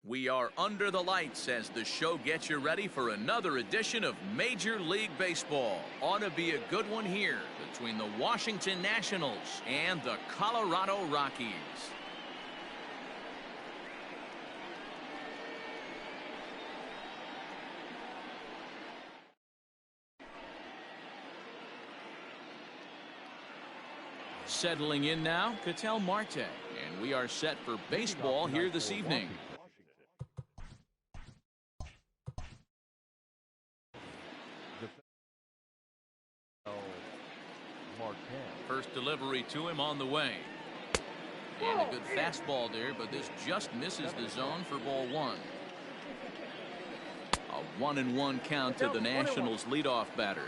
We are under the lights as the show gets you ready for another edition of Major League Baseball. Ought to be a good one here between the Washington Nationals and the Colorado Rockies. Settling in now, Ketel Marte, and we are set for baseball here this evening. First delivery to him on the way. And a good fastball there, but this just misses the zone for ball one. A 1-1 count to the Nationals leadoff batter.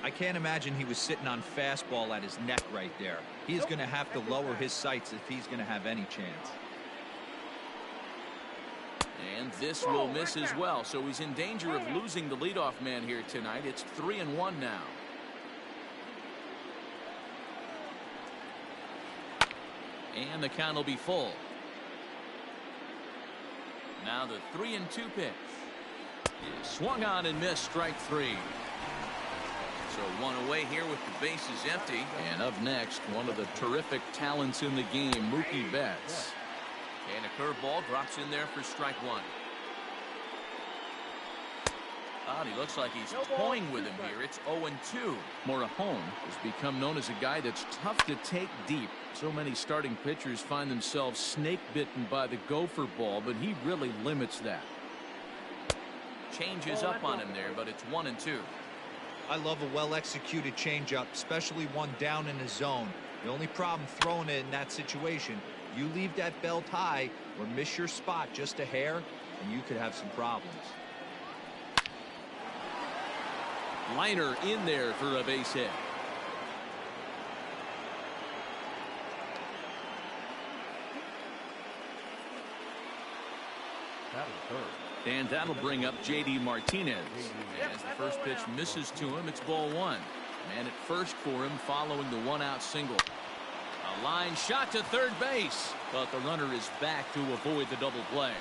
I can't imagine he was sitting on fastball at his neck right there. He is going to have to lower his sights if he's going to have any chance. And this will miss as well, so he's in danger of losing the leadoff man here tonight. It's 3-1 now. And the count will be full. Now the 3-2 pitch. Swung on and missed, strike three. So one away here with the bases empty. And up next, one of the terrific talents in the game, Mookie Betts. And a curveball drops in there for strike one. And he looks like he's toying with him here. It's 0-2. Morahone has become known as a guy that's tough to take deep. So many starting pitchers find themselves snake bitten by the gopher ball, but he really limits that. Changes up on him there, but it's 1-2. I love a well-executed changeup, especially one down in the zone. The only problem throwing it in that situation, you leave that belt high or miss your spot just a hair, and you could have some problems. Liner in there for a base hit. And that'll bring up J.D. Martinez. As the first pitch misses to him, it's ball one. Man at first for him following the one-out single. A line shot to third base, but the runner is back to avoid the double play.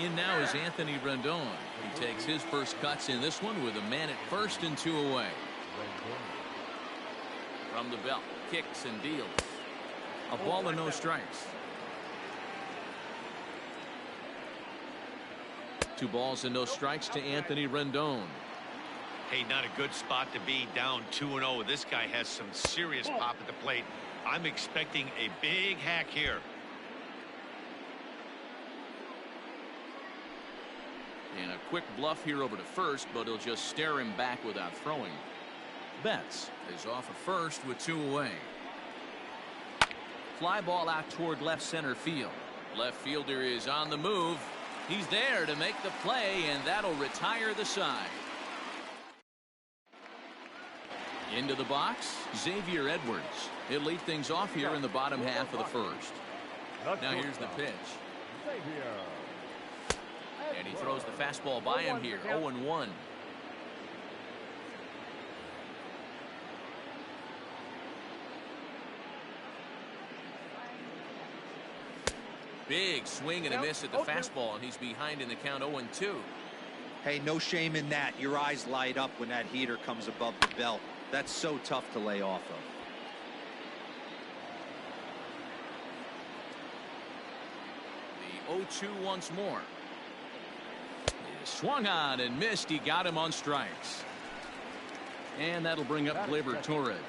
In now is Anthony Rendon. He takes his first cuts in this one with a man at first and two away. From the belt, kicks and deals. A ball and no strikes. 2 balls and no strikes to Anthony Rendon. Hey, not a good spot to be, down 2-0. This guy has some serious pop at the plate. I'm expecting a big hack here. And a quick bluff here over to first, but he'll just stare him back without throwing. Betts is off of first with 2 away. Fly ball out toward left center field. Left fielder is on the move. He's there to make the play, and that'll retire the side. Into the box, Xavier Edwards. He'll lead things off here in the bottom half of the first. Now here's the pitch. And he throws the fastball by him here. 0-1. Big swing and a miss at the fastball, and he's behind in the count. 0-2. Hey, no shame in that. Your eyes light up when that heater comes above the belt. That's so tough to lay off of. The 0-2 once more. Swung on and missed. He got him on strikes. And that'll bring up Gleyber Torres.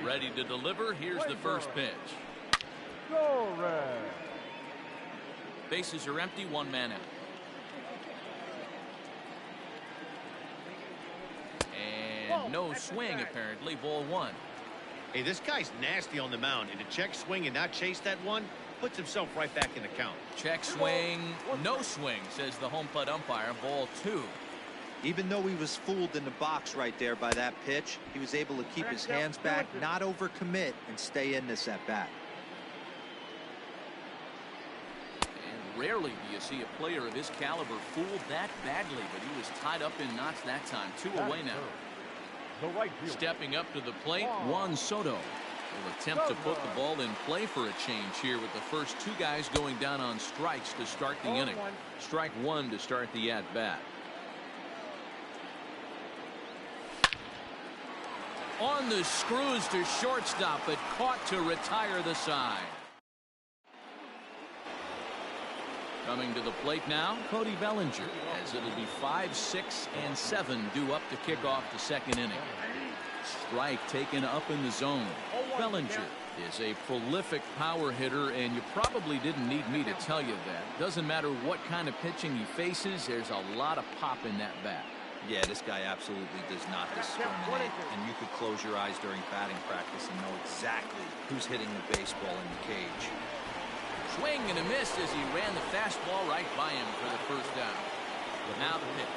Ready to deliver. Here's the first pitch. Bases are empty, 1 man out. And no swing, apparently. Ball 1. Hey, this guy's nasty on the mound, and to check swing and not chase that one puts himself right back in the count. Check swing, no swing, says the home plate umpire. Ball 2. Even though he was fooled in the box right there by that pitch, he was able to keep his hands back, not overcommit, and stay in this at bat. And rarely do you see a player of his caliber fooled that badly, but he was tied up in knots that time. 2 away now. Stepping up to the plate, Juan Soto. Will attempt to put the ball in play for a change here with the first two guys going down on strikes to start the inning. Strike one to start the at-bat. On the screws to shortstop, but caught to retire the side. Coming to the plate now, Cody Bellinger, as it'll be 5, 6, and 7 due up to kick off the second inning. Strike taken up in the zone. Bellinger is a prolific power hitter, and you probably didn't need me to tell you that. Doesn't matter what kind of pitching he faces, there's a lot of pop in that bat. Yeah, this guy absolutely does not discriminate, and you could close your eyes during batting practice and know exactly who's hitting the baseball in the cage. Swing and a miss as he ran the fastball right by him for the first down. Now the pitch.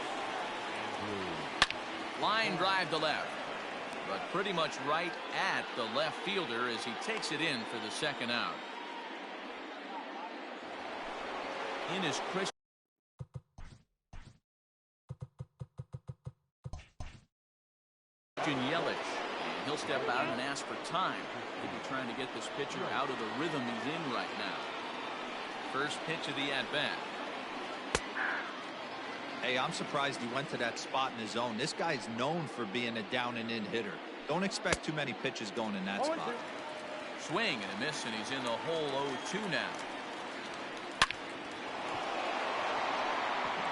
Line drive to left, but pretty much right at the left fielder as he takes it in for the second out. In is Chris. Yelich, and he'll step out and ask for time. He'll be trying to get this pitcher out of the rhythm he's in right now. First pitch of the at-bat. Hey, I'm surprised he went to that spot in his zone. This guy's known for being a down-and-in hitter. Don't expect too many pitches going in that spot. Swing and a miss, and he's in the hole 0-2 now.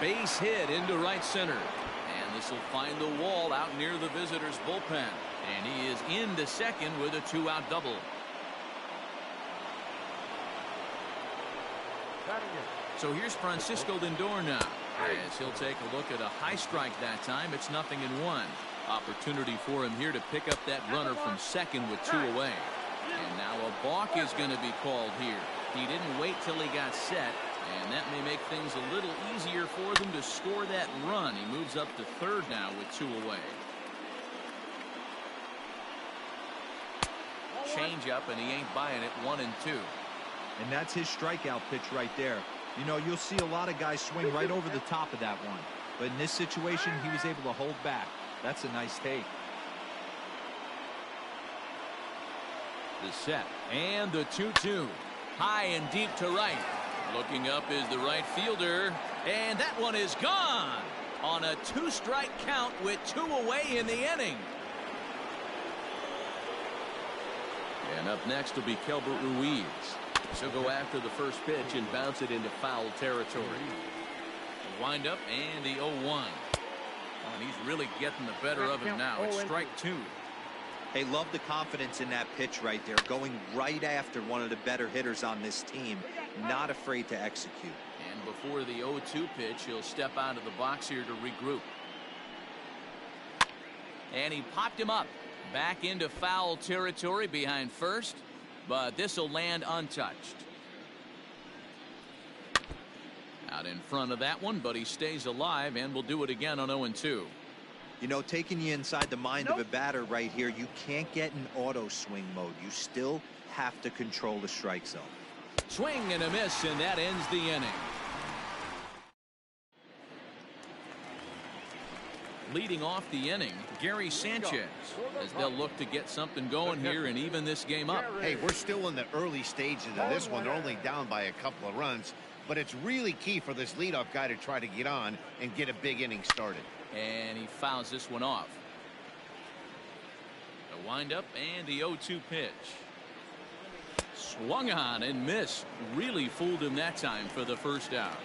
Base hit into right center. And this will find the wall out near the visitor's bullpen. And he is into second with a 2-out double. So here's Francisco Lindor now, as he'll take a look at a high strike that time. It's 0-1. Opportunity for him here to pick up that runner from second with 2 away. And now a balk is going to be called here. He didn't wait till he got set, and that may make things a little easier for them to score that run. He moves up to third now with 2 away. Change up, and he ain't buying it. 1-2. And that's his strikeout pitch right there. You know, you'll see a lot of guys swing right over the top of that one. But in this situation, he was able to hold back. That's a nice take. The set and the 2-2. High and deep to right. Looking up is the right fielder. And that one is gone on a 2-strike count with 2 away in the inning. And up next will be Kelbert Ruiz. She'll go after the first pitch and bounce it into foul territory. Wind up and the 0-1. And he's really getting the better of him now. It's strike 2. Hey, love the confidence in that pitch right there. Going right after one of the better hitters on this team. Not afraid to execute. And before the 0-2 pitch, he'll step out of the box here to regroup. And he popped him up. Back into foul territory behind first. But this will land untouched. Out in front of that one, but he stays alive and will do it again on 0-2. You know, taking you inside the mind of a batter right here, you can't get in auto swing mode. You still have to control the strike zone. Swing and a miss, and that ends the inning. Leading off the inning, Gary Sanchez, as they'll look to get something going here and even this game up. Hey, we're still in the early stages of this one. They're only down by a couple of runs, but it's really key for this leadoff guy to try to get on and get a big inning started. And he fouls this one off. The windup and the 0-2 pitch. Swung on and missed. Really fooled him that time for the first out.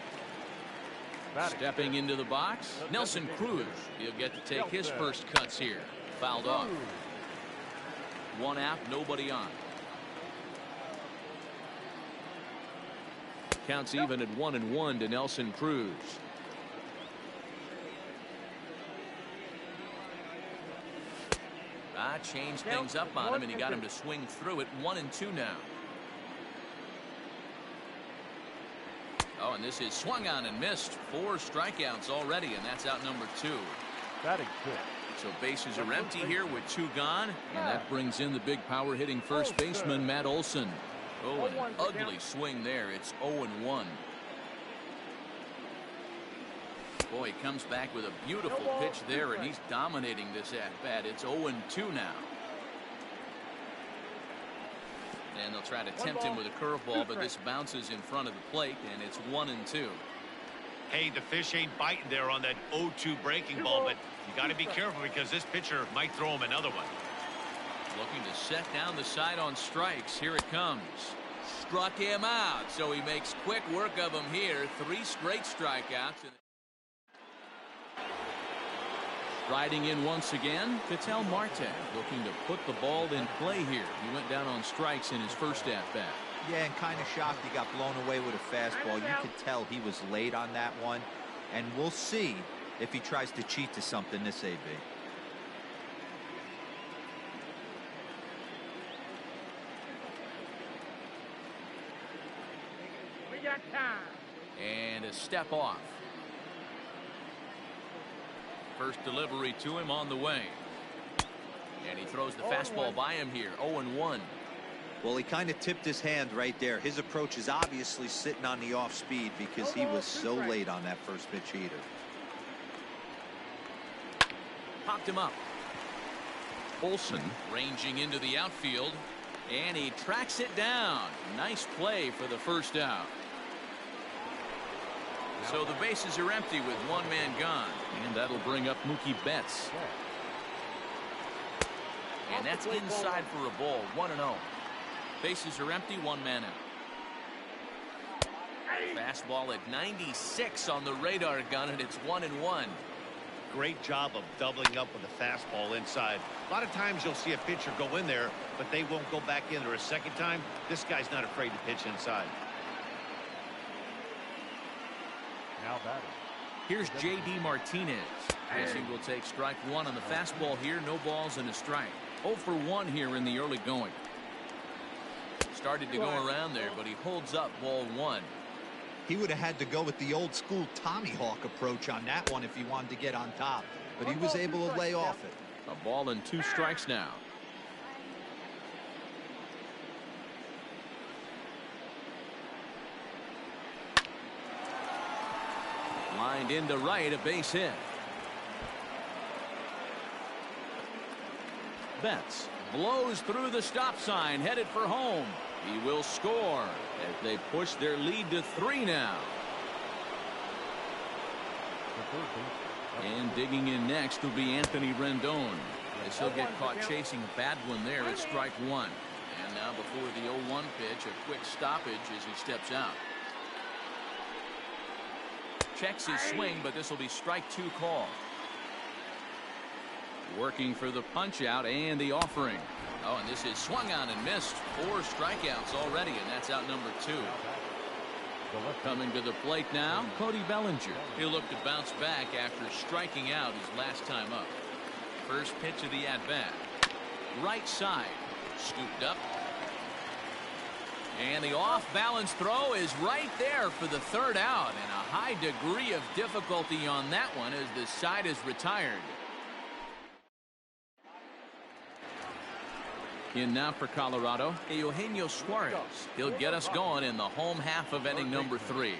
Stepping into the box, Nelson Cruz. He'll get to take his first cuts here. Fouled off. 1 out, nobody on. Counts even at 1-1 to Nelson Cruz. Changed things up on him, and he got him to swing through it. 1-2 now. Oh, and this is swung on and missed. 4 strikeouts already, and that's out number 2. Batting good. So bases are empty here with 2 gone, and that brings in the big power hitting first baseman Matt Olson. Oh, an ugly swing there. It's 0-1. Boy, he comes back with a beautiful pitch there, and he's dominating this at bat. It's 0-2 now. And they'll try to tempt him with a curveball, but this bounces in front of the plate, and it's 1-2. Hey, the fish ain't biting there on that 0-2 breaking ball, but you got to be careful because this pitcher might throw him another one. Looking to set down the side on strikes. Here it comes. Struck him out, so he makes quick work of him here. 3 straight strikeouts. Riding in once again, Ketel Marte looking to put the ball in play here. He went down on strikes in his first at-bat. Yeah, and kind of shocked he got blown away with a fastball. You could tell he was late on that one. And we'll see if he tries to cheat to something this AB. We got time. And a step off. First delivery to him on the way. And he throws the fastball by him here. 0-1. Well, he kind of tipped his hand right there. His approach is obviously sitting on the off speed because he was so late on that first pitch either. Popped him up. Olsen ranging into the outfield. And he tracks it down. Nice play for the first out. So the bases are empty with one man gone. And that'll bring up Mookie Betts. And that's inside for a ball. 1-0. Bases are empty, one man out. Fastball at 96 on the radar gun, and it's 1-1. Great job of doubling up with a fastball inside. A lot of times you'll see a pitcher go in there, but they won't go back in there a second time. This guy's not afraid to pitch inside. Now batting. Here's J.D. Martinez. Guessing will take strike 1 on the fastball here. No balls and a strike. 0 for 1 here in the early going. Started to go around there, but he holds up ball 1. He would have had to go with the old school Tommy Hawk approach on that one if he wanted to get on top, but he was able to lay off it. A ball and 2 strikes now. Lined into right, a base hit. Betts blows through the stop sign, headed for home. He will score as they push their lead to 3 now. And digging in next will be Anthony Rendon, as he'll get caught chasing a bad one there at strike 1. And now before the 0-1 pitch, a quick stoppage as he steps out. Checks his swing, but this will be strike 2 call. Working for the punch out and the offering. Oh, and this is swung on and missed. 4 strikeouts already, and that's out number 2. Coming to the plate now, Cody Bellinger. He'll look to bounce back after striking out his last time up. First pitch of the at-bat. Right side. Scooped up. And the off-balance throw is right there for the 3rd out. And a high degree of difficulty on that one as the side is retired. In now for Colorado, Eugenio Suarez. He'll get us going in the home half of inning number 3.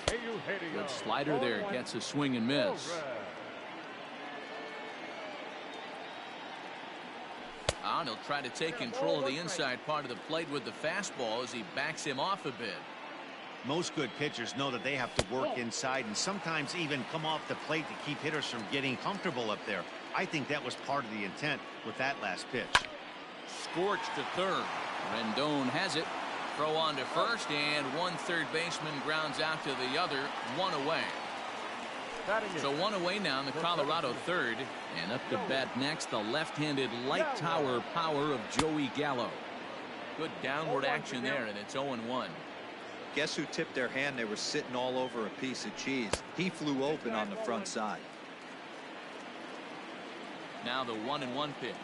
Good slider there, gets a swing and miss. And he'll try to take control of the inside part of the plate with the fastball as he backs him off a bit. Most good pitchers know that they have to work inside and sometimes even come off the plate to keep hitters from getting comfortable up there. I think that was part of the intent with that last pitch. Scorched to third. Rendon has it. Throw on to first, and one third baseman grounds out to the other. 1 away. So 1 away now in the Colorado third. And up to bat next, the left-handed light tower power of Joey Gallo. Good downward action there, and it's 0-1. Guess who tipped their hand? They were sitting all over a piece of cheese. He flew open on the front side. Now the 1-1 pitch.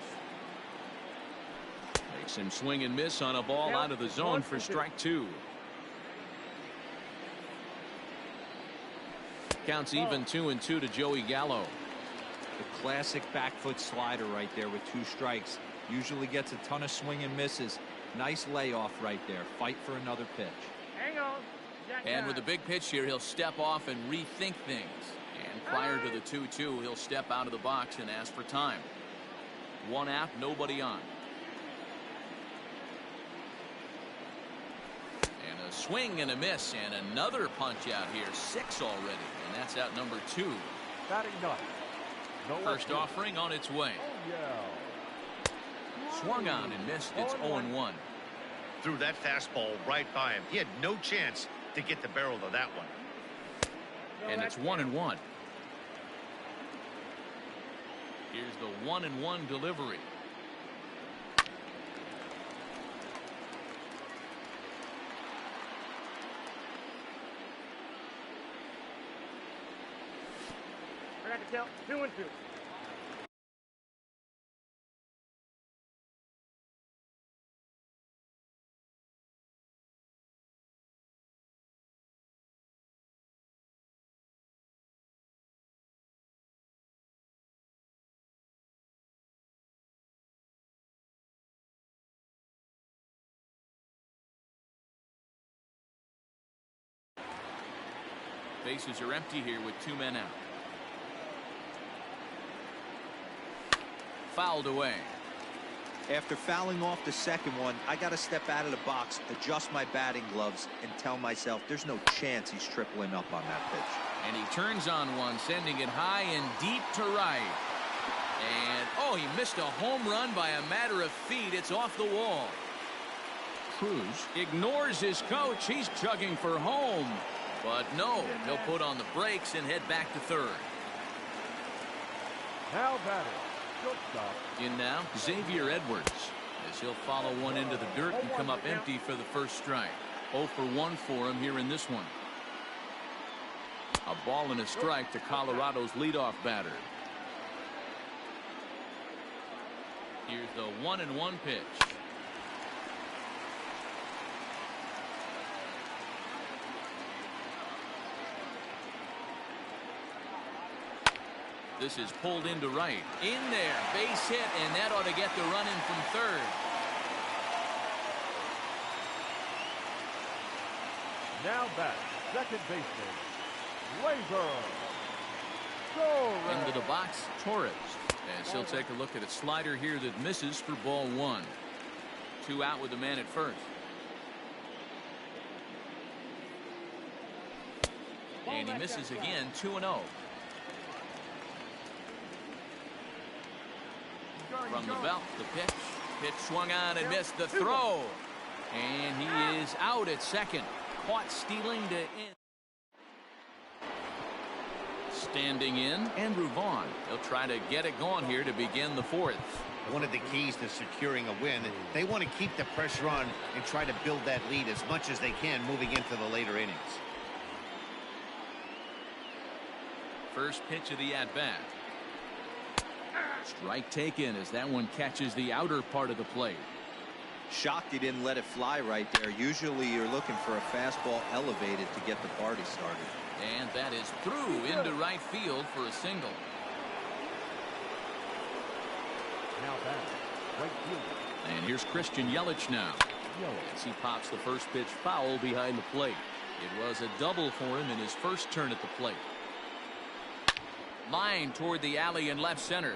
Makes him swing and miss on a ball out of the zone for strike 2. Counts even 2-2 to Joey Gallo. The classic back foot slider right there with 2 strikes. Usually gets a ton of swing and misses. Nice layoff right there. Fight for another pitch. Hang on. And with a big pitch here, he'll step off and rethink things. And prior to the 2-2, he'll step out of the box and ask for time. 1 out, nobody on. A swing and a miss, and another punch out here. 6 already, and that's out number 2. Batting ninth. No First appeal. offering on its way. Oh, yeah. Swung on and missed. It's 0-1. Threw that fastball right by him. He had no chance to get the barrel of that one. And it's 1-1. Here's the 1-1 delivery. I got to count 2-2. Bases are empty here with 2 men out. Fouled away. After fouling off the second one, I got to step out of the box, adjust my batting gloves, and tell myself there's no chance he's tripling up on that pitch. And he turns on one, sending it high and deep to right. And, oh, he missed a home run by a matter of feet. It's off the wall. Cruz ignores his coach. He's chugging for home. But no, he'll put on the brakes and head back to third. Now batting. Shortstop. In now, Xavier Edwards, as he'll follow one into the dirt and come up empty for the first strike. 0 for 1 for him here in this one. A ball and a strike to Colorado's leadoff batter. Here's the 1-1 pitch. This is pulled into right. In there, base hit, and that ought to get the run in from third. Now back. Second baseman. Labor. Torres. Into the box, Torres. As he'll take a look at a slider here that misses for ball 1. 2 out with the man at first. And he misses again, 2-0. From the belt, the pitch. Pitch swung on and missed the throw. And he is out at second. Caught stealing to end. Standing in, Andrew Vaughn. He'll try to get it going here to begin the 4th. One of the keys to securing a win, they want to keep the pressure on and try to build that lead as much as they can moving into the later innings. First pitch of the at-bat. Strike taken as that one catches the outer part of the plate. Shocked he didn't let it fly right there. Usually you're looking for a fastball elevated to get the party started. And that is through into right field for a single. Now back. Right fielder. And here's Christian Yelich now. As he pops the first pitch foul behind the plate. It was a double for him in his first turn at the plate. Line toward the alley in left center.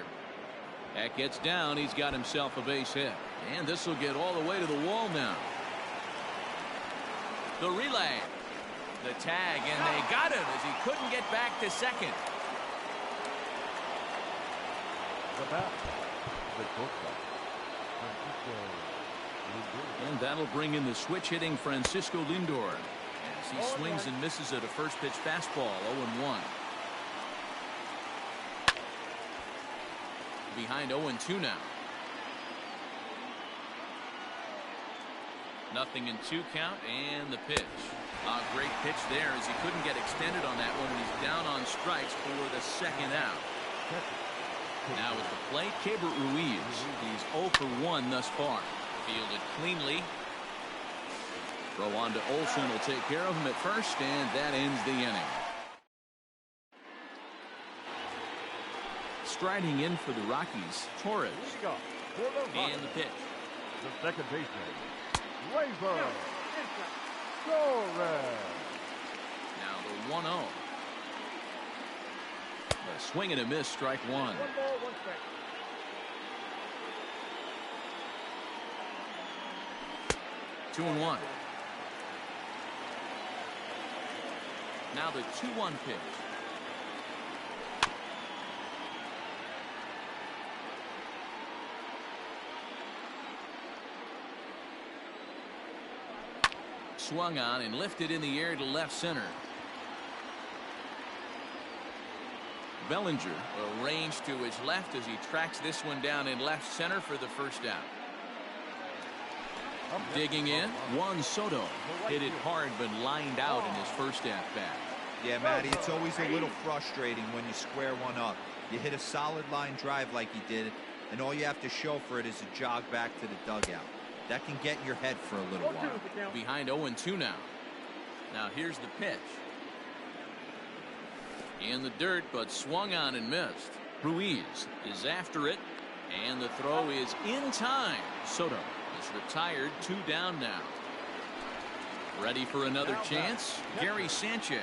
That gets down. He's got himself a base hit. And this will get all the way to the wall now. The relay. The tag, and they got him as he couldn't get back to second. The bat. The shortstop. Francisco Lindor. And that'll bring in the switch hitting Francisco Lindor. As he swings and misses at a first pitch fastball, 0-1. Behind 0-2 now. 0-2 count, and the pitch. A great pitch there as he couldn't get extended on that one, and he's down on strikes for the second out. Now at the plate, Keibert Ruiz. He's 0 for 1 thus far. Fielded cleanly. Throw on to Olsen will take care of him at first, and that ends the inning. Striding in for the Rockies, Torres. And the pitch. The second baseman. Labor. Torres. Now the 1-0. A swing and a miss, strike 1. 1 ball, 1 strike. 2-1. Now the 2-1 pitch. Swung on and lifted in the air to left center. Bellinger arranged to his left as he tracks this one down in left center for the first out. Digging in, Juan Soto hit it hard but lined out in his first at bat. Yeah, Matty, it's always a little frustrating when you square one up. You hit a solid line drive like he did, and all you have to show for it is a jog back to the dugout. That can get in your head for a little while. Behind 0-2 now. Now here's the pitch. In the dirt, but swung on and missed. Ruiz is after it, and the throw is in time. Soto is retired, 2 down now. Ready for another chance? Gary Sanchez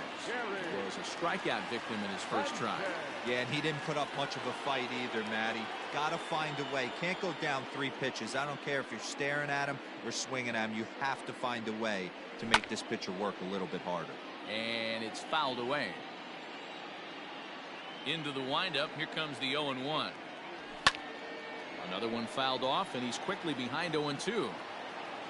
was a strikeout victim in his first try. Yeah, and he didn't put up much of a fight either, Matty. Gotta find a way. Can't go down 3 pitches. I don't care if you're staring at him or swinging at him. You have to find a way to make this pitcher work a little bit harder. And it's fouled away. Into the windup. Here comes the 0-1. Another one fouled off, and he's quickly behind 0-2.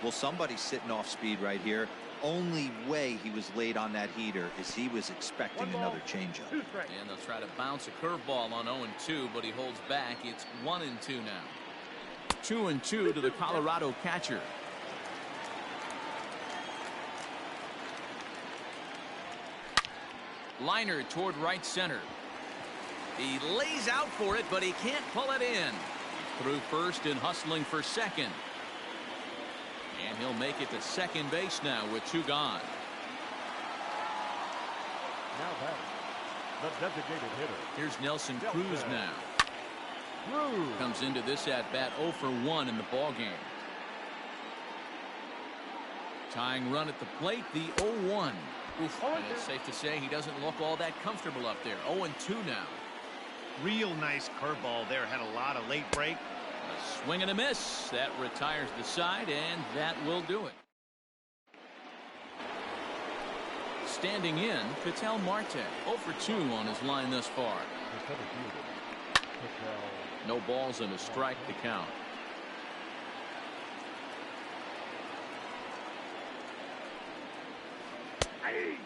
Well, somebody's sitting off speed right here. Only way he was late on that heater is he was expecting another changeup. And they'll try to bounce a curveball on 0-2, but he holds back. It's 1-2 now. 2-2 to the Colorado catcher. Liner toward right center. He lays out for it, but he can't pull it in. Through first and hustling for second. And he'll make it to second base now with 2 gone. Now batting, the designated hitter. Here's Nelson Cruz now. Cruz Comes into this at bat 0 for 1 in the ball game. Tying run at the plate, the 0-1. And it's safe to say he doesn't look all that comfortable up there. 0-2 now. Real nice curveball there. Had a lot of late break. A swing and a miss. That retires the side, and that will do it. Standing in, Ketel Marte. 0 for 2 on his line thus far. No balls and a strike to count.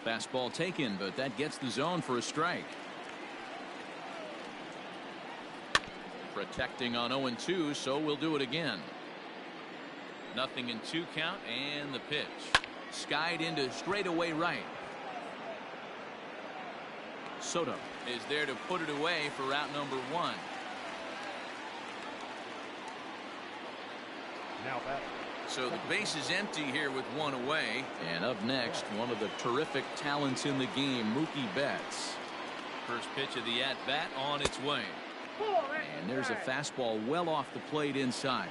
Fastball taken, but that gets the zone for a strike. Protecting on 0-2, so we'll do it again. 0-2 count, and the pitch. Skied into straightaway right. Soto is there to put it away for route number 1. now batting. So the base is empty here with 1 away. And up next, one of the terrific talents in the game, Mookie Betts. First pitch of the at-bat on its way. And there's a fastball well off the plate inside.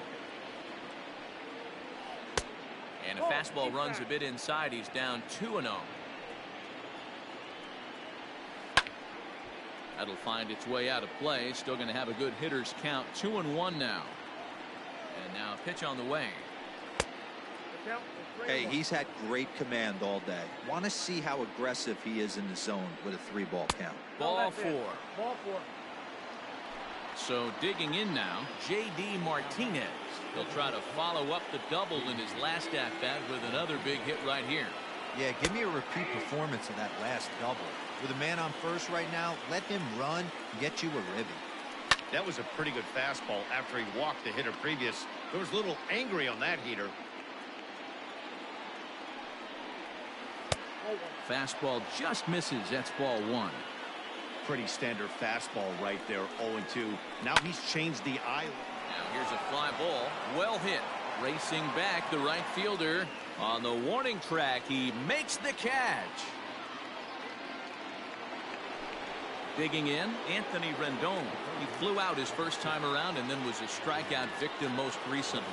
And a fastball runs a bit inside. He's down 2-0. That'll find its way out of play. Still going to have a good hitter's count. 2-1 now. And now a pitch on the way. Hey, he's had great command all day. Want to see how aggressive he is in the zone with a 3-ball count. Ball 4. So digging in now, J.D. Martinez. He'll try to follow up the double in his last at-bat with another big hit right here. Yeah, give me a repeat performance of that last double. With a man on first right now, let him run and get you a ribby. That was a pretty good fastball after he walked the hitter previous. There was a little angry on that heater. Fastball just misses. That's ball 1. Pretty standard fastball right there. 0-2. Now he's changed the eye. Now here's a fly ball. Well hit. Racing back the right fielder. On the warning track, he makes the catch. Digging in, Anthony Rendon. He flew out his first time around and then was a strikeout victim most recently.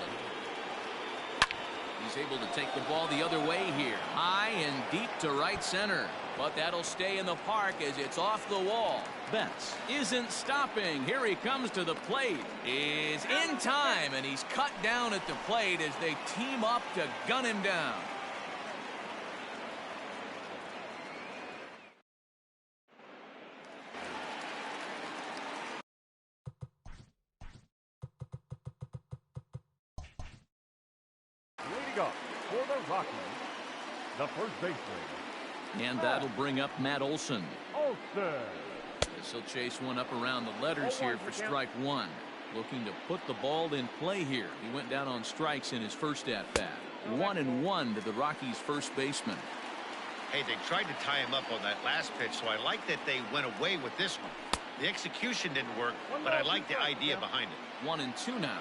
He's able to take the ball the other way here. High and deep to right center. But that'll stay in the park as it's off the wall. Betts isn't stopping. Here he comes to the plate. Is in time, and he's cut down at the plate as they team up to gun him down. up for the Rockies, the first baseman. And that'll bring up Matt Olson. Olsen. This will chase one up around the letters here for strike one. Looking to put the ball in play here. He went down on strikes in his first at-bat. 1-1 to the Rockies' first baseman. Hey, they tried to tie him up on that last pitch, so I like that they went away with this one. The execution didn't work, but I like the idea behind it. 1-2 now.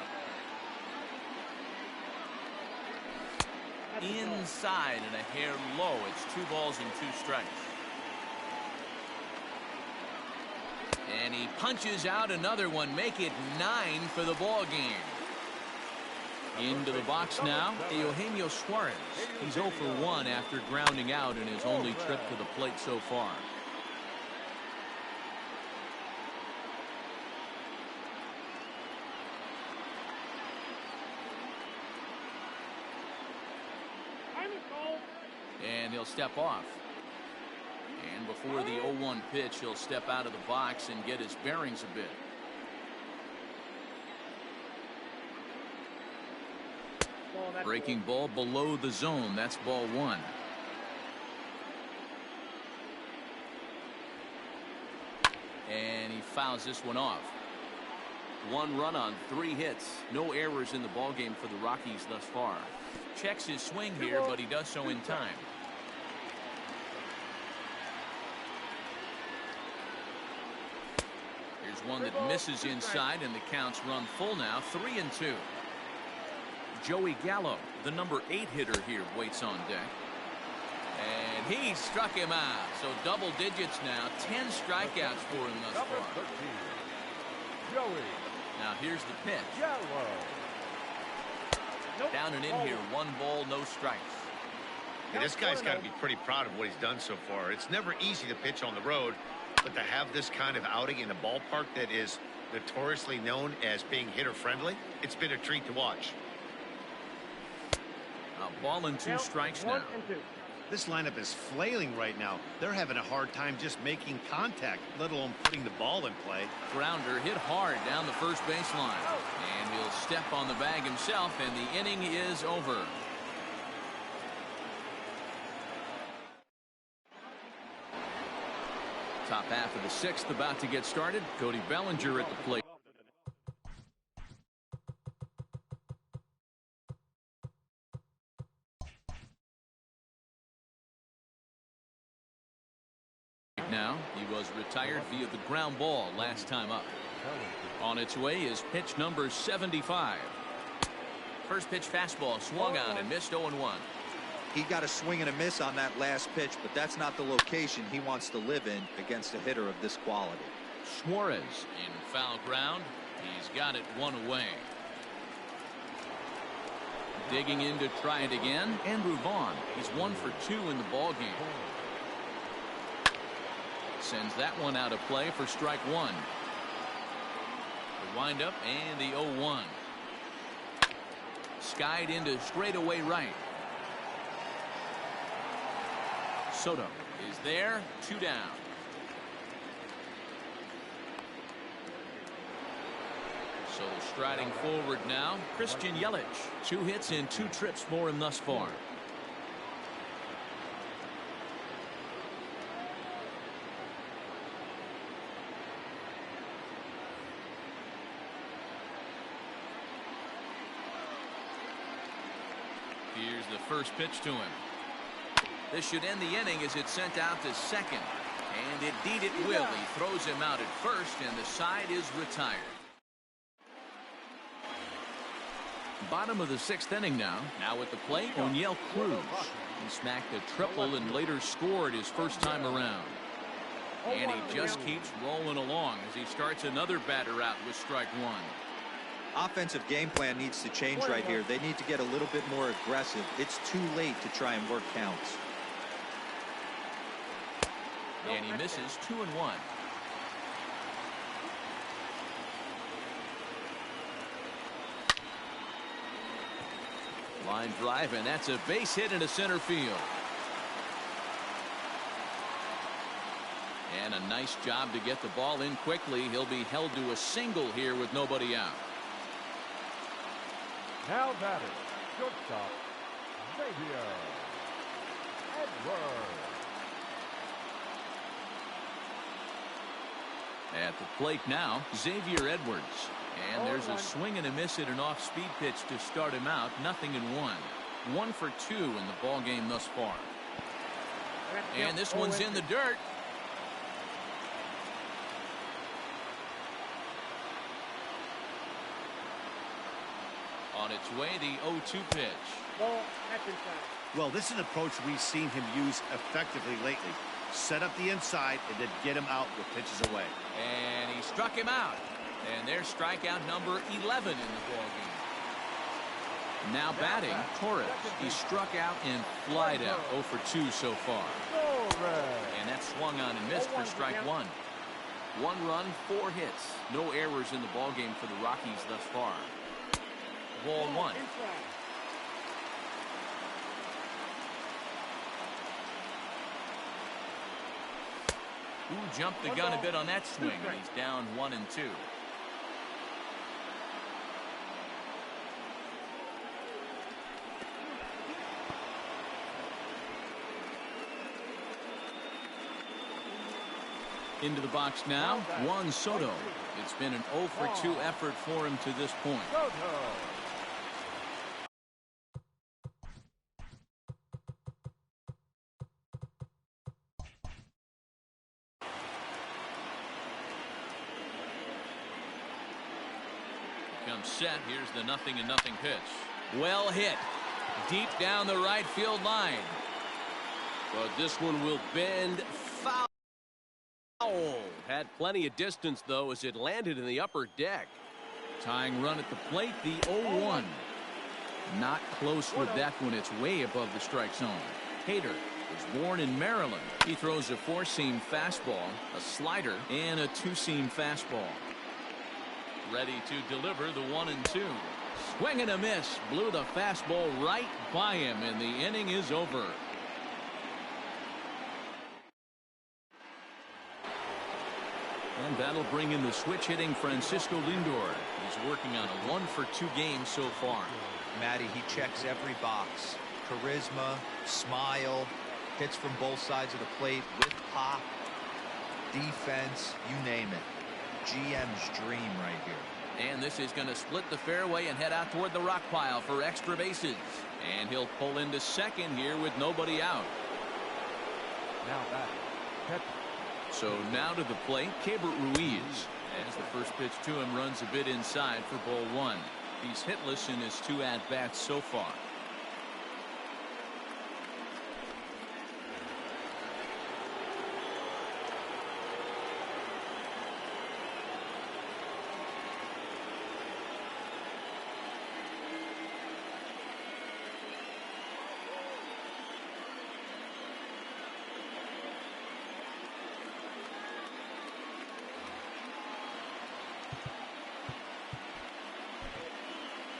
Inside and a hair low. It's 2 balls and 2 strikes. And he punches out another one. Make it 9 for the ball game. Into the box now, Eugenio Suarez. He's 0 for 1 after grounding out in his only trip to the plate so far. And he'll step off. And before the 0-1 pitch, he'll step out of the box and get his bearings a bit. Breaking ball below the zone. That's ball 1. And he fouls this one off. 1 run on 3 hits. No errors in the ballgame for the Rockies thus far. Checks his swing here, but he does so in time. Here's one that misses inside, and the count's run full now. 3-2. Joey Gallo, the number 8 hitter here, waits on deck. And he struck him out. So double digits now. 10 strikeouts for him thus far. Joey. Now here's the pitch. Gallo. Down and in here. 1 ball, no strikes. Yeah, this guy's got to be pretty proud of what he's done so far. It's never easy to pitch on the road, but to have this kind of outing in a ballpark that is notoriously known as being hitter friendly, it's been a treat to watch. A ball and 2 strikes now. This lineup is flailing right now. They're having a hard time just making contact, let alone putting the ball in play. Grounder hit hard down the first baseline. And he'll step on the bag himself, and the inning is over. Top half of the 6th about to get started. Cody Bellinger at the plate. Now, he was retired via the ground ball last time up. On its way is pitch number 75. First pitch fastball swung on and missed 0-1. He got a swing and a miss on that last pitch, but that's not the location he wants to live in against a hitter of this quality. Suarez in foul ground. He's got it 1 away. Digging in to try it again. Andrew Vaughn. He's 1 for 2 in the ball game. Sends that one out of play for strike 1. The windup and the 0-1. Skied into straightaway right. Soto is there. 2 down. So striding forward now, Christian Yelich. 2 hits and 2 trips for him thus far. Here's the first pitch to him. This should end the inning as it's sent out to second. And indeed it will. He throws him out at first, and the side is retired. Bottom of the 6th inning now. Now at the plate, O'Neill Cruz. He smacked a triple and later scored his first time around. And he just keeps rolling along as he starts another batter out with strike 1. Offensive game plan needs to change right here. They need to get a little bit more aggressive. It's too late to try and work counts. And he misses 2-1. Line drive, and that's a base hit into center field. And a nice job to get the ball in quickly. He'll be held to a single here with nobody out. Now batting, shortstop, Xavier Edwards. At the plate now, Xavier Edwards. And there's a swing and a miss at an off-speed pitch to start him out. 0-1. 1 for 2 in the ball game thus far. And this one's in the dirt. On its way, the 0-2 pitch. Well, this is an approach we've seen him use effectively lately. Set up the inside and then get him out with pitches away. And he struck him out. And there's strikeout number 11 in the ball game. Now batting, Torres. He struck out and flied out. 0 for 2 so far. And that swung on and missed for strike 1. 1 run, 4 hits. No errors in the ball game for the Rockies thus far. Ball 1. Ooh, jumped the gun a bit on that swing. And he's down 1 and 2. Into the box now, Juan Soto. It's been an 0 for 2 effort for him to this point. Comes set. Here's the 0-0 pitch. Well hit. Deep down the right field line. But this one will bend foul. Had plenty of distance, though, as it landed in the upper deck. Tying run at the plate, the 0-1. Not close with that one. It's way above the strike zone. Hader was born in Maryland. He throws a 4-seam fastball, a slider, and a 2-seam fastball. Ready to deliver the 1-2. Swing and a miss. Blew the fastball right by him, and the inning is over. And that'll bring in the switch-hitting Francisco Lindor. He's working on a 1 for 2 game so far. Matty, he checks every box. Charisma, smile, hits from both sides of the plate with pop, defense, you name it. GM's dream right here. And this is going to split the fairway and head out toward the rock pile for extra bases. And he'll pull into second here with nobody out. Now back. Catch. So now to the plate, Keibert Ruiz. As the first pitch to him runs a bit inside for ball 1. He's hitless in his 2 at-bats so far.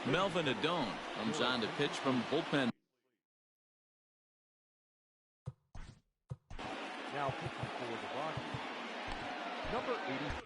Melvin Adone comes on to pitch from bullpen. Now pitching for the Rockies, number 80.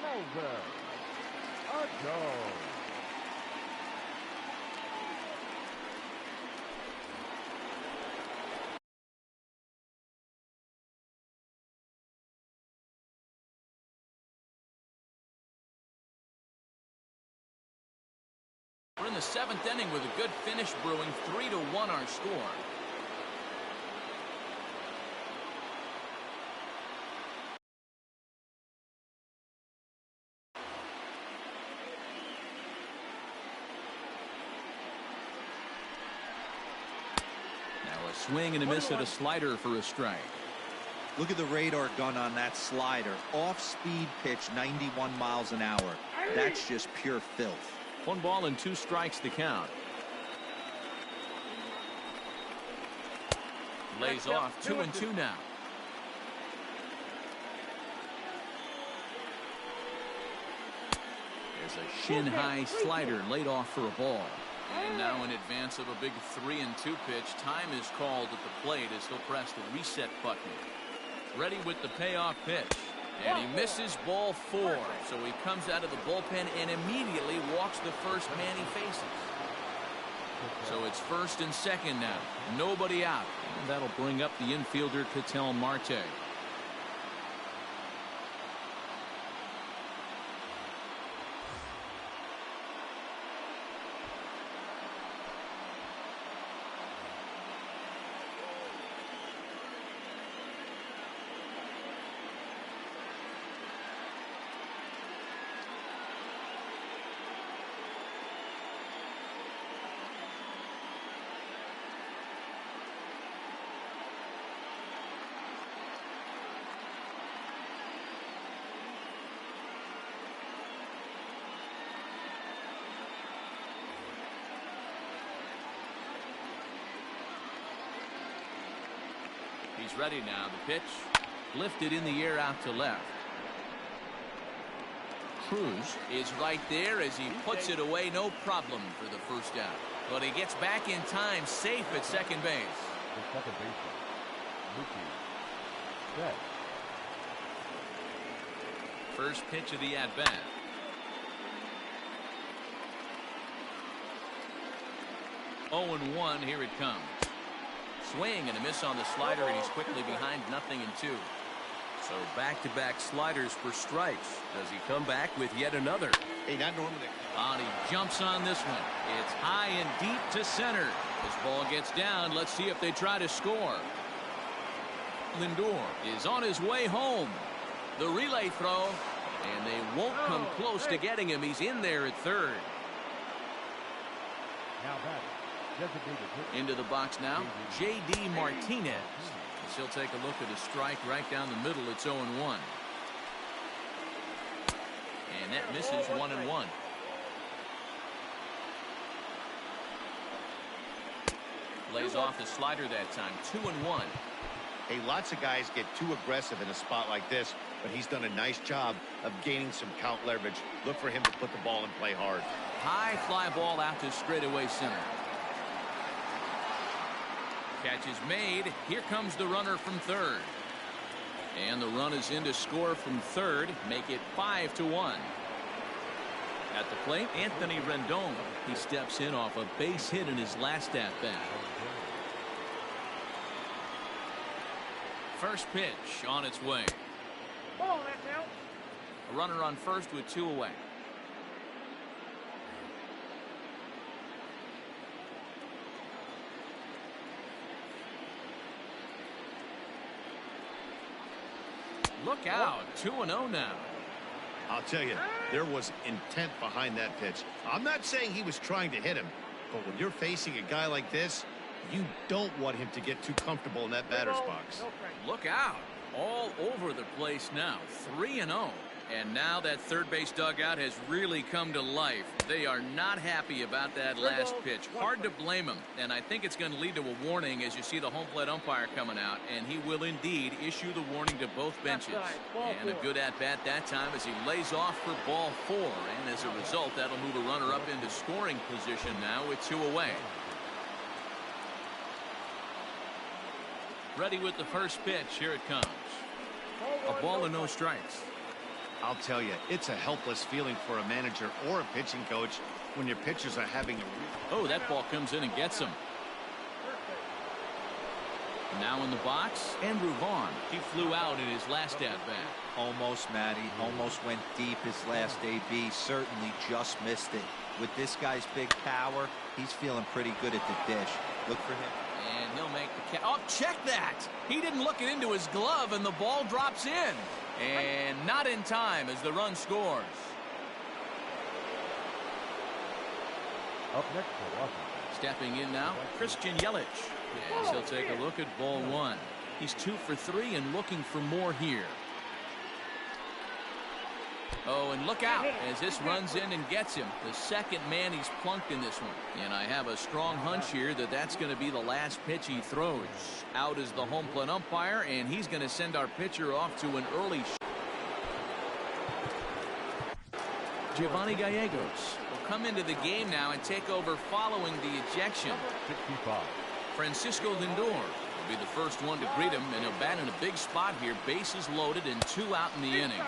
Melvin Adone. in the 7th inning with a good finish brewing. 3-1 our score. Now a swing and a miss at a slider for a strike. Look at the radar gun on that slider. Off-speed pitch, 91 miles an hour. That's just pure filth. 1 ball and 2 strikes to count. Lays off 2-2 now. There's a shin-high slider laid off for a ball. And now in advance of a big 3-2 pitch, time is called at the plate as he'll press the reset button. Ready with the payoff pitch. And he misses ball 4. So he comes out of the bullpen and immediately walks the first man he faces. So it's 1st and 2nd now. Nobody out. And that'll bring up the infielder Ketel Marte. He's ready now. The pitch lifted in the air out to left. Cruz is right there as he puts it away. No problem for the first out. But he gets back in time, safe at second base. The second baseman, Mookie Betts. First pitch of the at-bat. Oh, 0-1. Here it comes. Swing and a miss on the slider, and he's quickly behind 0-2. So back-to-back sliders for strikes. Does he come back with yet another? Hey, not normally. And he jumps on this one. It's high and deep to center. This ball gets down. Let's see if they try to score. Lindor is on his way home. The relay throw, and they won't come close to getting him. He's in there at third. Now batting. Into the box now, J.D. Martinez. He'll take a look at a strike right down the middle. It's 0-1. And that misses 1-1. Lays off the slider that time. 2-1. Hey, lots of guys get too aggressive in a spot like this, but he's done a nice job of gaining some count leverage. Look for him to put the ball in play hard. High fly ball out to straightaway center. Catch is made. Here comes the runner from third. And the run is in to score from third. Make it 5-1. At the plate, Anthony Rendon. He steps in off a base hit in his last at-bat. First pitch on its way. A runner on first with 2 away. Look out. 2-0 now. I'll tell you, there was intent behind that pitch. I'm not saying he was trying to hit him, but when you're facing a guy like this, you don't want him to get too comfortable in that batter's box. Look out. All over the place now. 3-0. And now that third base dugout has really come to life. They are not happy about that last pitch. Hard to blame him. And I think it's going to lead to a warning as you see the home plate umpire coming out. And he will indeed issue the warning to both benches. And a good at-bat that time as he lays off for ball 4. And as a result, that'll move a runner up into scoring position now with 2 away. Ready with the first pitch. Here it comes. A ball and no strikes. I'll tell you, it's a helpless feeling for a manager or a pitching coach when your pitchers are having a... Oh, that ball comes in and gets him. Now in the box, Andrew Vaughn. He flew out in his last at-bat. Almost, Matty. Almost went deep his last AB. Certainly just missed it. With this guy's big power, he's feeling pretty good at the dish. Look for him. And he'll make the catch. Oh, check that! He didn't look it into his glove, and the ball drops in. And not in time as the run scores. Up next for Washington. Stepping in now, Christian Yelich. As he'll take a look at ball one. He's 2 for 3 and looking for more here. Oh, and look out as this runs in and gets him. The second man he's plunked in this one. And I have a strong hunch here that that's going to be the last pitch he throws. Out is the home plate umpire, and he's going to send our pitcher off to an early. Giovanni Gallegos will come into the game now and take over following the ejection. 65. Francisco Lindor will be the first one to greet him, and he'll bat in a big spot here. Bases loaded and 2 out in the inning.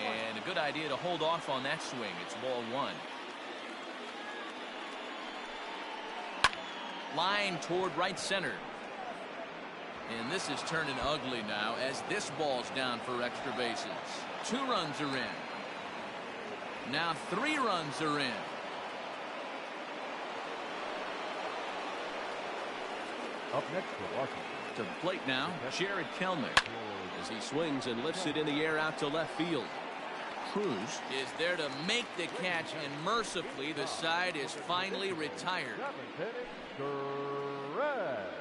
And a good idea to hold off on that swing. It's ball one. Line toward right center. And this is turning ugly now as this ball's down for extra bases. 2 runs are in. Now 3 runs are in. Up next for Washington. To the plate now, Jared Kelnick, as he swings and lifts it in the air out to left field. Cruz is there to make the catch, and mercifully the side is finally retired. Correct.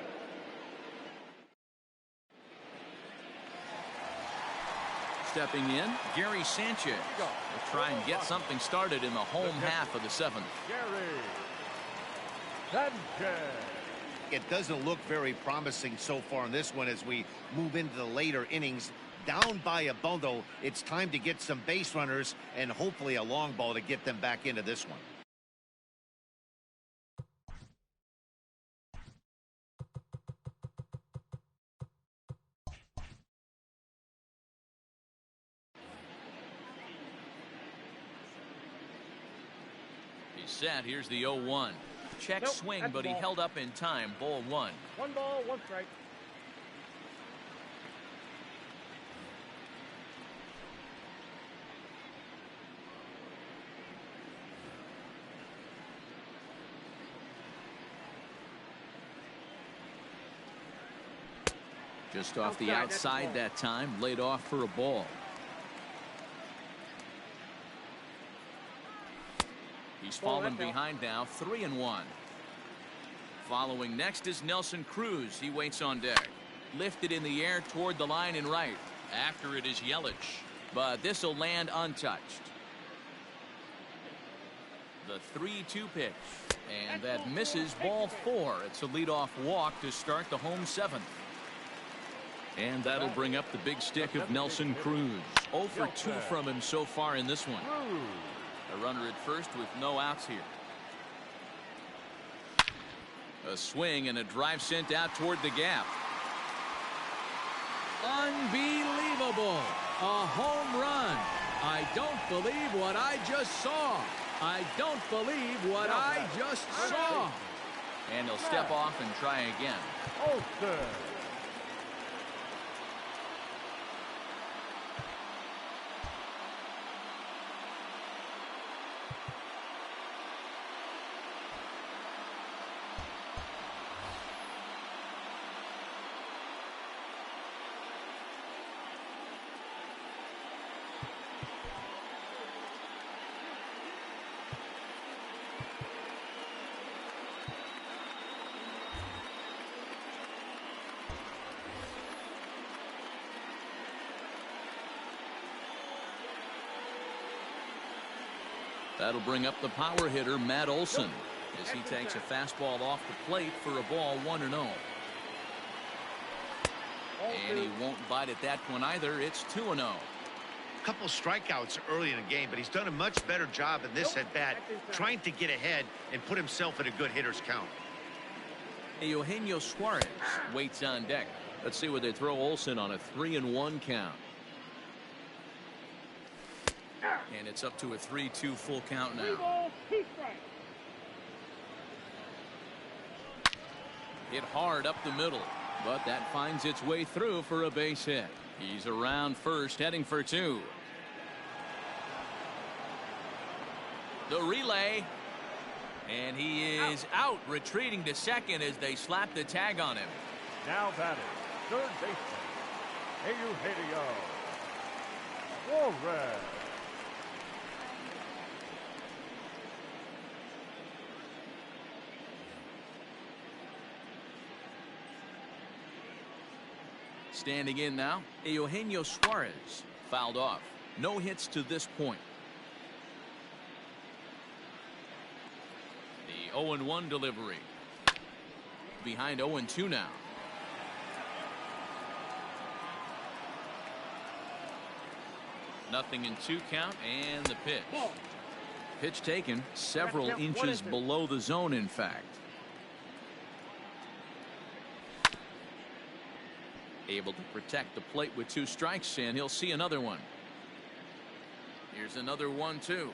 Stepping in, Gary Sanchez will try and get something started in the home half of the 7th. Gary Sanchez. It doesn't look very promising so far in this one as we move into the later innings. Down by a bundle, it's time to get some base runners and hopefully a long ball to get them back into this one. He's set. Here's the 0-1. Check swing, but he held up in time. Ball 1. 1 ball, 1 strike. Just off the outside that time, laid off for a ball. He's fallen behind now, 3-1. Following next is Nelson Cruz. He waits on deck. Lifted in the air toward the line and right. After it is Yelich, but this will land untouched. The 3-2 pitch, and that misses ball 4. It's a leadoff walk to start the home 7th. And that'll bring up the big stick of Nelson Cruz. 0 for 2 from him so far in this one. A runner at first with no outs here. A swing and a drive sent out toward the gap. Unbelievable. A home run. I don't believe what I just saw. I don't believe what I just saw. And he'll step off and try again. Olsen. That'll bring up the power hitter, Matt Olson, as he takes a fastball off the plate for a ball 1-0. And he won't bite at that one either. It's 2-0. A couple strikeouts early in the game, but he's done a much better job in this at bat, trying to get ahead and put himself in a good hitter's count. Eugenio Suarez waits on deck. Let's see what they throw Olson on a 3-1 count. And it's up to a 3-2 full count now. Hit hard up the middle. but that finds its way through for a base hit. He's around first, heading for two. The relay, and he is out, retreating to second as they slap the tag on him. Now batting, third baseman, Eugenio Suarez. Standing in now, Eugenio Suarez fouled off. No hits to this point. The 0-1 delivery. Behind 0-2 now. Nothing in 2 count, and the pitch. Pitch taken several inches below the zone, in fact. Able to protect the plate with 2 strikes, and he'll see another one. Here's another 1-2.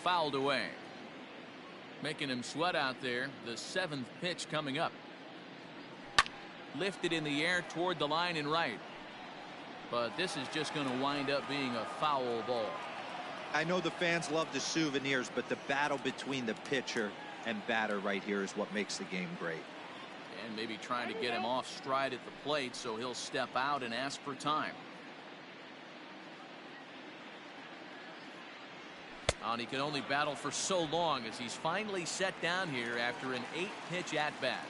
Fouled away. Making him sweat out there. The 7th pitch coming up. Lifted in the air toward the line and right. But this is just going to wind up being a foul ball. I know the fans love the souvenirs, but the battle between the pitcher and batter right here is what makes the game great. And maybe trying to get him off stride at the plate, so he'll step out and ask for time. And he can only battle for so long as he's finally set down here after an 8-pitch at-bat.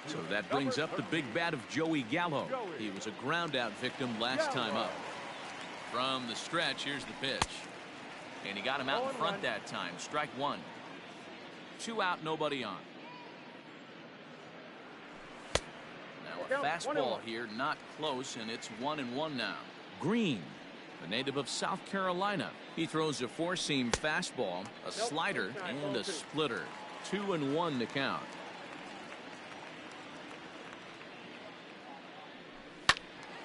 So that brings up the big bat of Joey Gallo. He was a ground-out victim last time up. From the stretch, here's the pitch. And he got him out in front that time. Strike 1. 2 out, nobody on. Now a fastball here, not close, and it's 1-1 now. Green, a native of South Carolina. He throws a 4-seam fastball, a slider, and a splitter. 2-1 to count.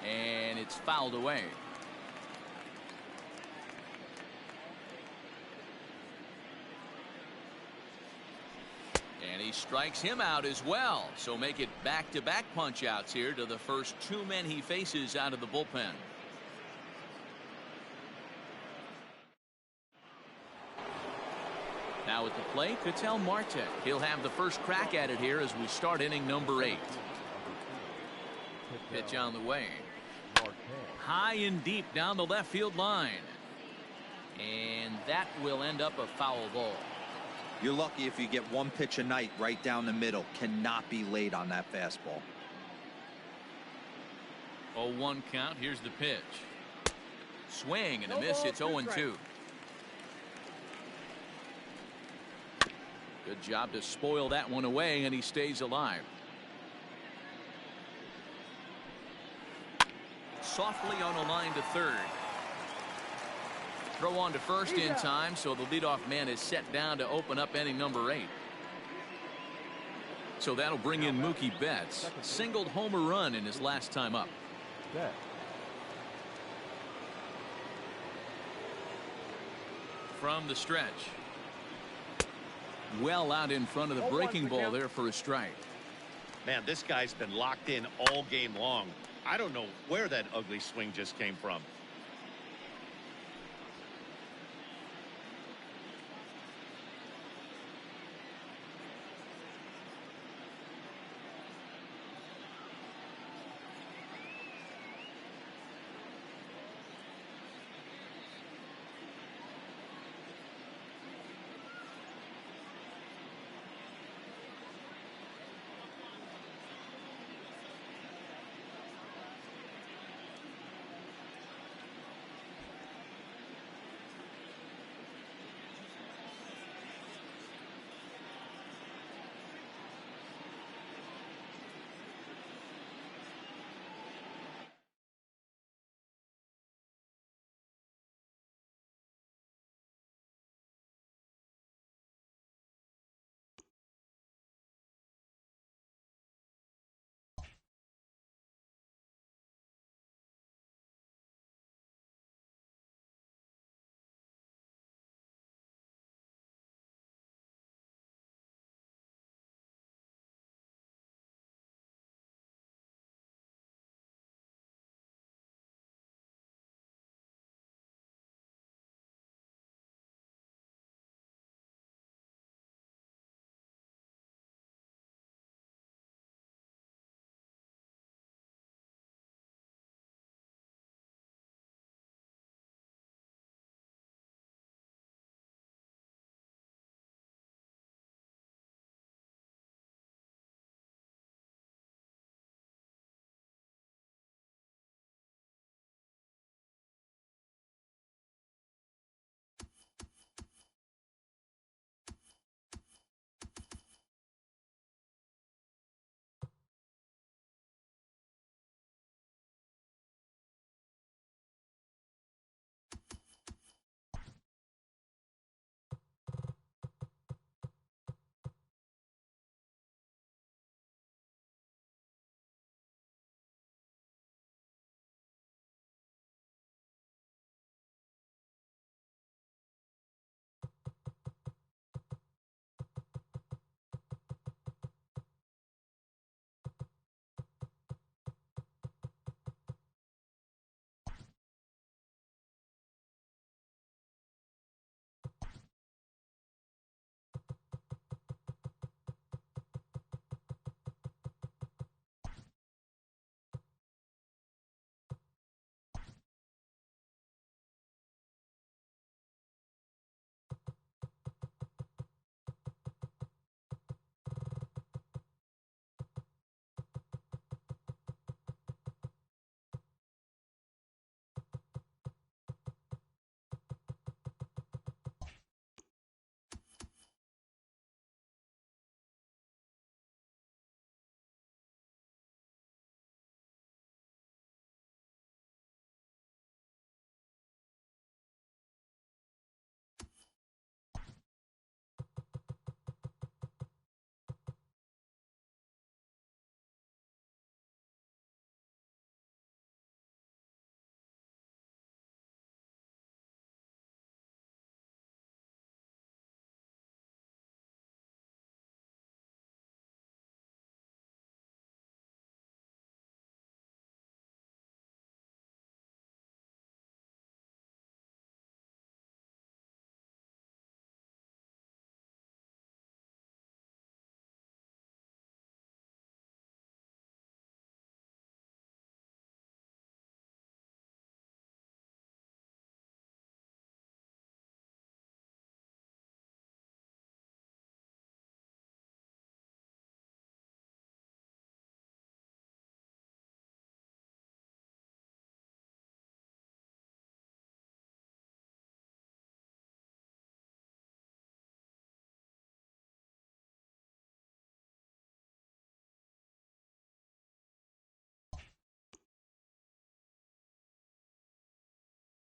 And it's fouled away. And he strikes him out as well. So make it back-to-back punch-outs here to the first 2 men he faces out of the bullpen. Now at the plate, Ketel Marte. He'll have the first crack at it here as we start inning number 8. Pitch on the way. High and deep down the left field line. And that will end up a foul ball. You're lucky if you get 1 pitch a night right down the middle. Cannot be late on that fastball. 0-1 count. Here's the pitch. Swing and a miss. It's 0-2. Good job to spoil that one away, and he stays alive. Softly on a line to third. Throw on to first in time, so the leadoff man is set down to open up inning number 8. So that'll bring in Mookie Betts. Singled home run in his last time up. From the stretch. Well out in front of the breaking ball there for a strike. Man, this guy's been locked in all game long. I don't know where that ugly swing just came from.